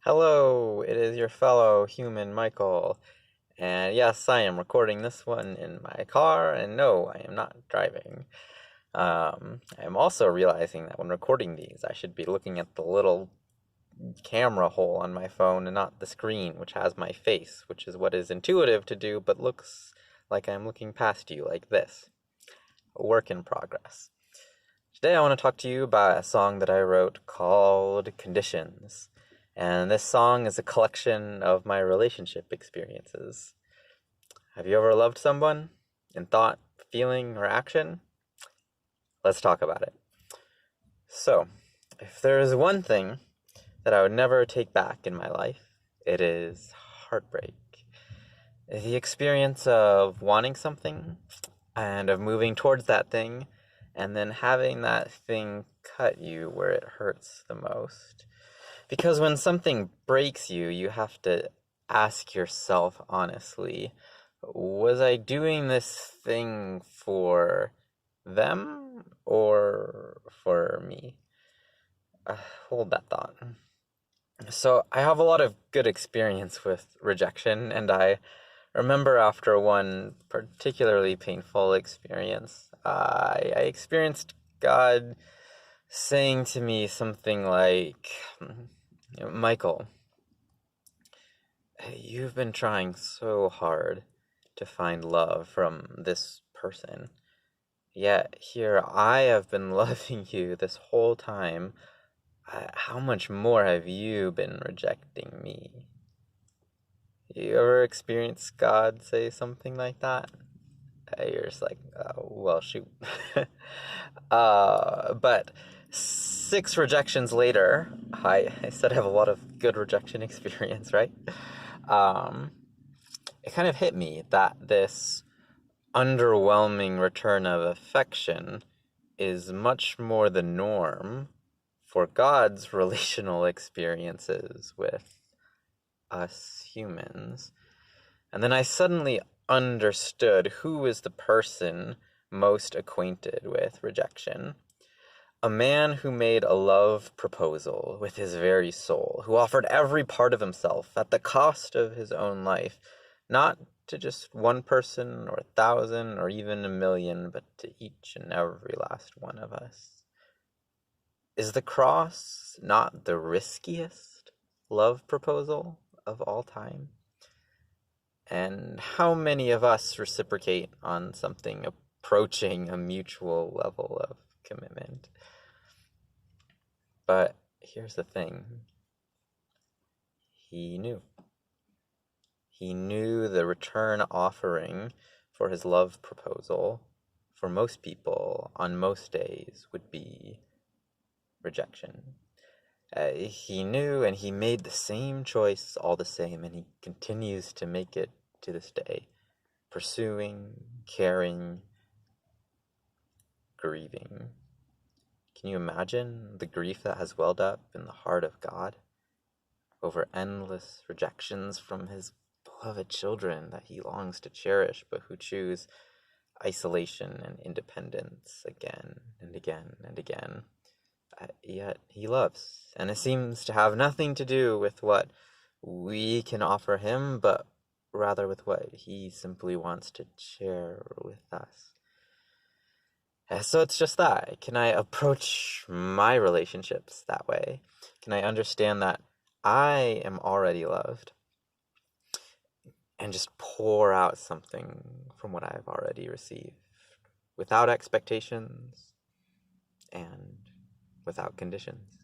Hello, it is your fellow human Michael. And yes, I am recording this one in my car, and no, I am not driving. I am also realizing that when recording these, I should be looking at the little camera hole on my phone and not the screen, which has my face, which is what is intuitive to do, but looks like I'm looking past you like this. A work in progress. Today I want to talk to you about a song that I wrote called Conditions. And this song is a collection of my relationship experiences. Have you ever loved someone in thought, feeling, or action? Let's talk about it. So, if there is one thing that I would never take back in my life, it is heartbreak. The experience of wanting something and of moving towards that thing and then having that thing cut you where it hurts the most. Because when something breaks you, you have to ask yourself honestly, was I doing this thing for them or for me? Hold that thought. So I have a lot of good experience with rejection, and I remember after one particularly painful experience, I experienced God saying to me something like, Michael, you've been trying so hard to find love from this person, yet here I have been loving you this whole time. How much more have you been rejecting me? You ever experienced God say something like that? You're just like, well, shoot. But 6 rejections later, I said I have a lot of good rejection experience, right? It kind of hit me that this underwhelming return of affection is much more the norm for God's relational experiences with us humans. And then I suddenly understood who is the person most acquainted with rejection. A man who made a love proposal with his very soul, who offered every part of himself at the cost of his own life, not to just one person or 1,000 or even 1,000,000, but to each and every last one of us. Is the cross not the riskiest love proposal of all time? And how many of us reciprocate on something approaching a mutual level of commitment? But here's the thing. He knew. He knew the return offering for his love proposal for most people on most days would be rejection. He knew, and he made the same choice all the same, and he continues to make it to this day. Pursuing, caring, grieving. Can you imagine the grief that has welled up in the heart of God over endless rejections from his beloved children that he longs to cherish, but who choose isolation and independence again and again and again? Yet he loves, and it seems to have nothing to do with what we can offer him, but rather with what he simply wants to share with us. So it's just that. Can I approach my relationships that way? Can I understand that I am already loved and just pour out something from what I've already received without expectations and without conditions?